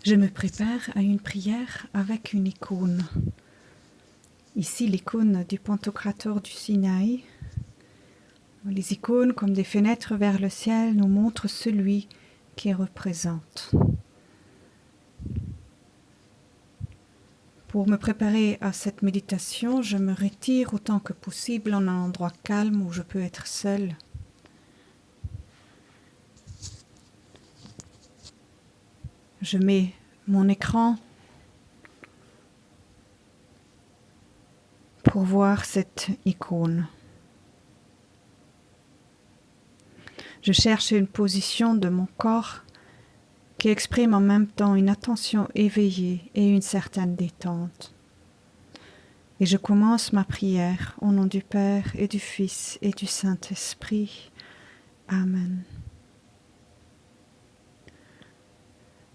Je me prépare à une prière avec une icône. Ici, l'icône du Pantocrator du Sinaï. Les icônes, comme des fenêtres vers le ciel, nous montrent celui qui représente. Pour me préparer à cette méditation, je me retire autant que possible en un endroit calme où je peux être seule. Je mets mon écran pour voir cette icône. Je cherche une position de mon corps qui exprime en même temps une attention éveillée et une certaine détente. Et je commence ma prière au nom du Père et du Fils et du Saint-Esprit. Amen.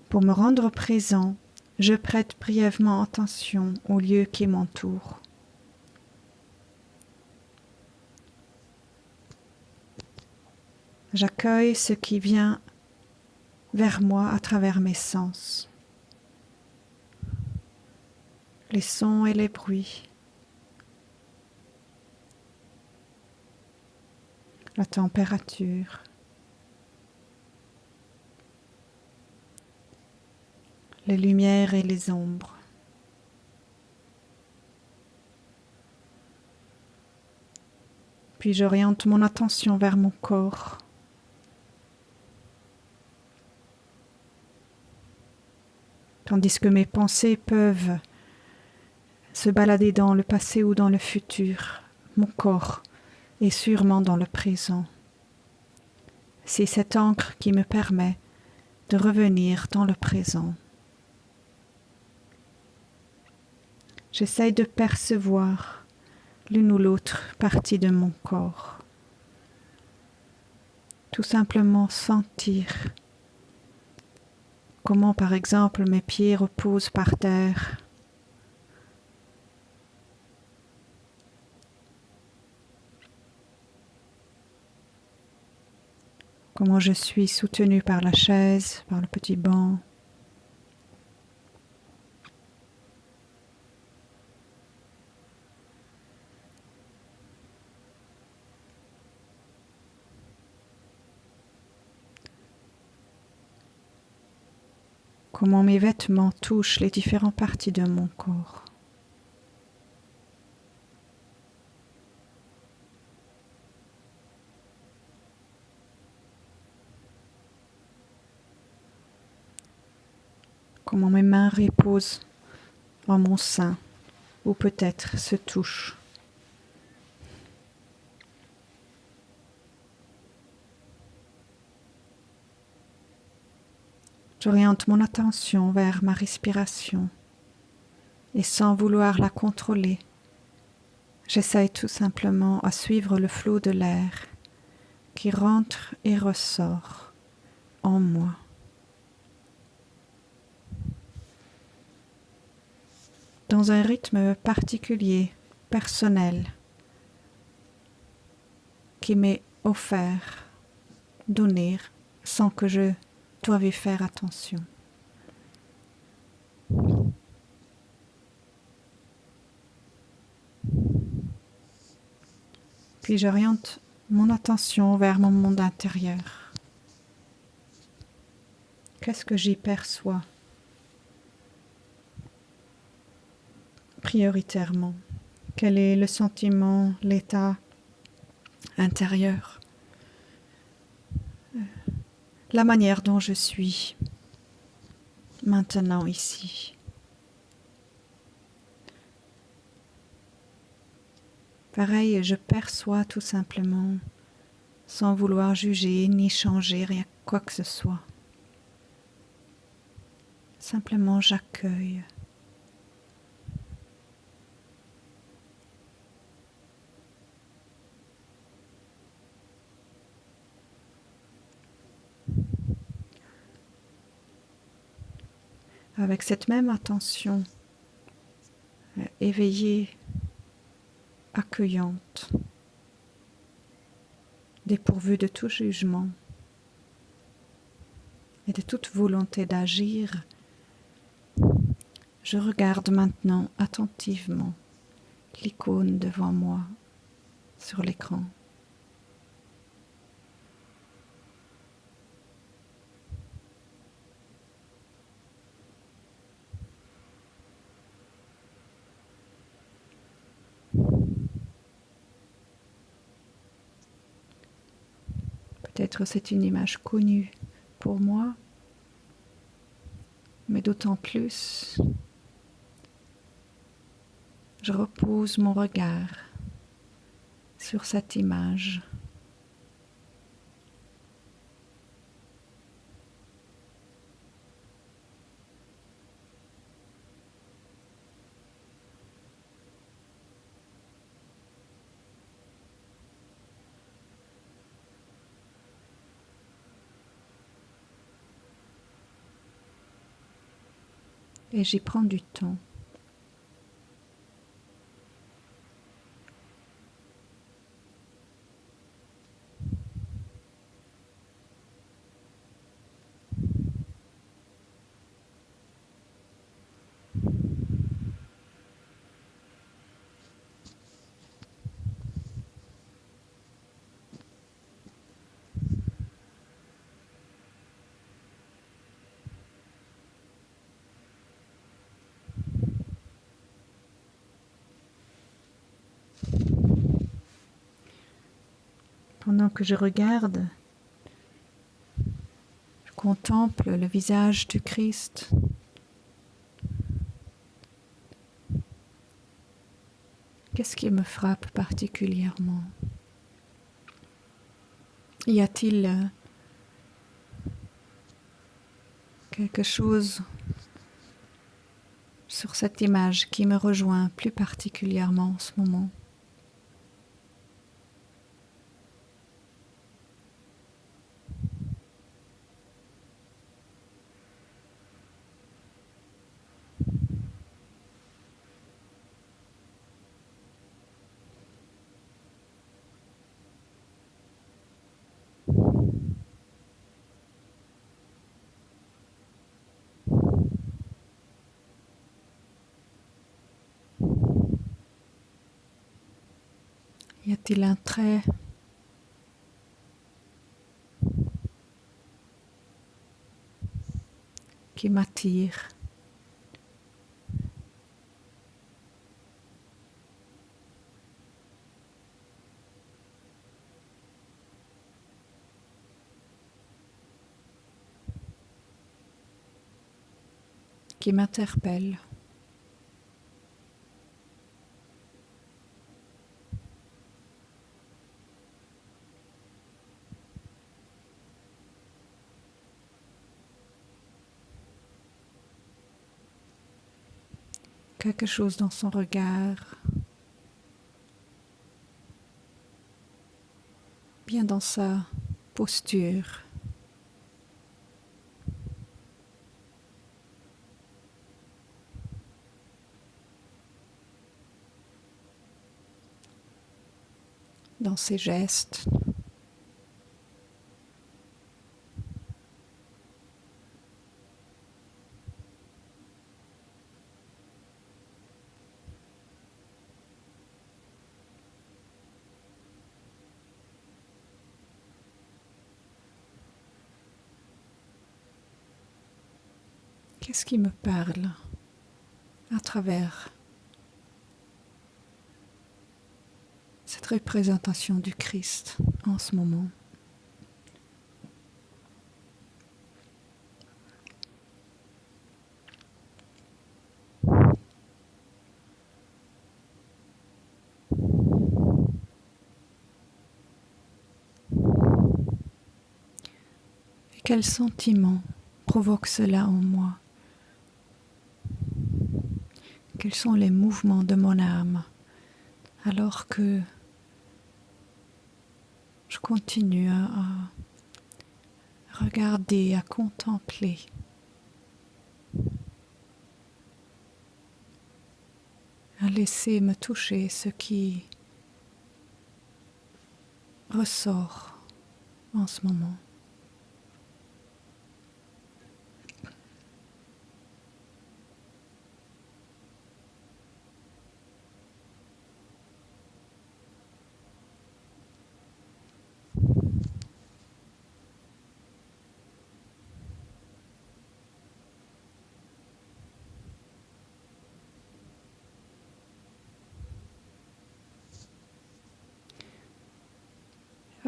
Pour me rendre présent, je prête brièvement attention aux lieux qui m'entourent. J'accueille ce qui vient vers moi à travers mes sens. Les sons et les bruits. La température. Les lumières et les ombres. Puis j'oriente mon attention vers mon corps. Tandis que mes pensées peuvent se balader dans le passé ou dans le futur, mon corps est sûrement dans le présent. C'est cette ancre qui me permet de revenir dans le présent. J'essaye de percevoir l'une ou l'autre partie de mon corps. Tout simplement sentir comment, par exemple, mes pieds reposent par terre. Comment je suis soutenue par la chaise, par le petit banc. Comment mes vêtements touchent les différentes parties de mon corps. Comment mes mains reposent en mon sein, ou peut-être se touchent. J'oriente mon attention vers ma respiration et sans vouloir la contrôler, j'essaye tout simplement à suivre le flot de l'air qui rentre et ressort en moi. Dans un rythme particulier, personnel, qui m'est offert, donné, sans que je doive y faire attention. Puis j'oriente mon attention vers mon monde intérieur. Qu'est-ce que j'y perçois prioritairement? Quel est le sentiment, l'état intérieur? La manière dont je suis maintenant ici. Pareil, je perçois tout simplement, sans vouloir juger ni changer rien, quoi que ce soit. Simplement, j'accueille. Avec cette même attention éveillée, accueillante, dépourvue de tout jugement et de toute volonté d'agir Je regarde maintenant attentivement l'icône devant moi sur l'écran. Peut-être c'est une image connue pour moi, mais d'autant plus, je repose mon regard sur cette image. Et j'y prends du temps. Pendant que je regarde, je contemple le visage du Christ. Qu'est-ce qui me frappe particulièrement? Y a-t-il quelque chose sur cette image qui me rejoint plus particulièrement en ce moment? Y a-t-il un trait qui m'attire? Qui m'interpelle? Quelque chose dans son regard, bien dans sa posture. Dans ses gestes. Qu'est-ce qui me parle à travers cette représentation du Christ en ce moment? Et quel sentiment provoque cela en moi? Quels sont les mouvements de mon âme alors que je continue à regarder, à contempler, à laisser me toucher ce qui ressort en ce moment?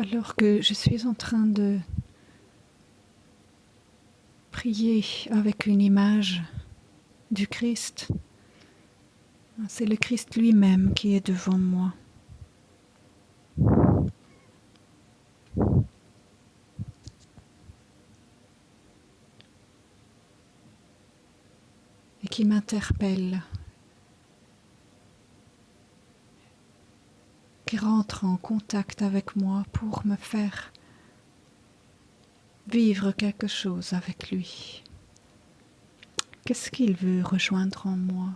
Alors que je suis en train de prier avec une image du Christ, c'est le Christ lui-même qui est devant moi. Et qui m'interpelle, qui rentre en contact avec moi pour me faire vivre quelque chose avec lui. Qu'est-ce qu'il veut rejoindre en moi?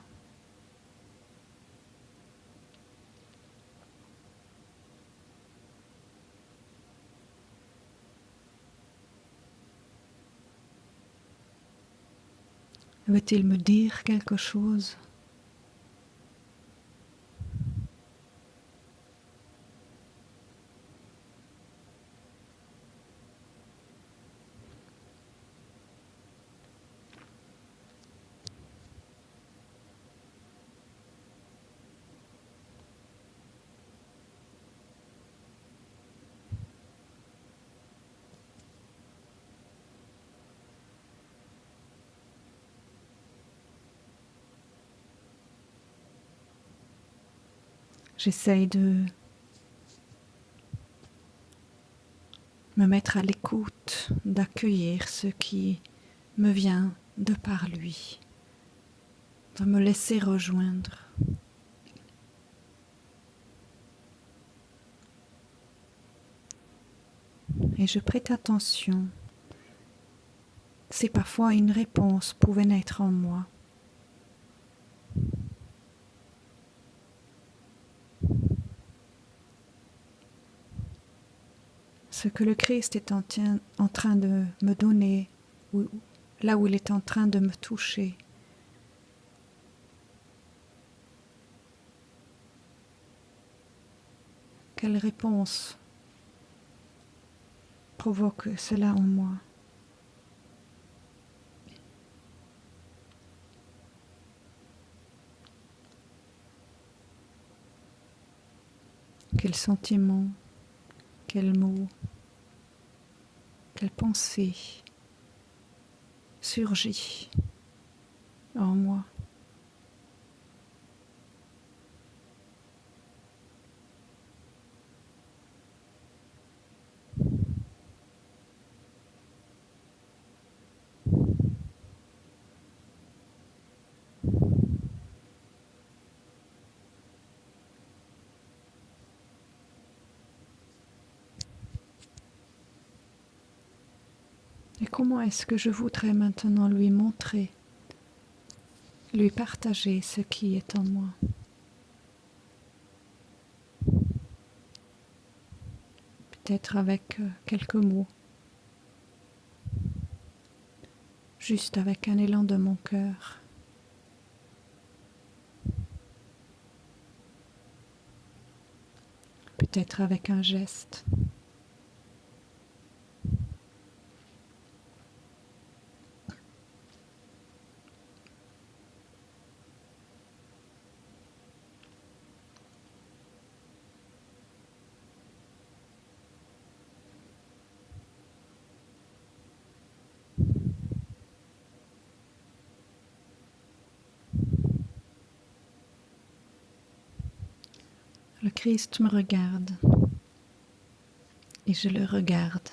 Veut-il me dire quelque chose? J'essaye de me mettre à l'écoute, d'accueillir ce qui me vient de par lui, de me laisser rejoindre. Et je prête attention si parfois une réponse pouvait naître en moi. Ce que le Christ est en train de me donner, ou là où il est en train de me toucher. Quelle réponse provoque cela en moi? Quel sentiment, quel mot, quelle pensée surgit en moi? Et comment est-ce que je voudrais maintenant lui montrer, lui partager ce qui est en moi? Peut-être avec quelques mots, juste avec un élan de mon cœur. Peut-être avec un geste. Le Christ me regarde et je le regarde.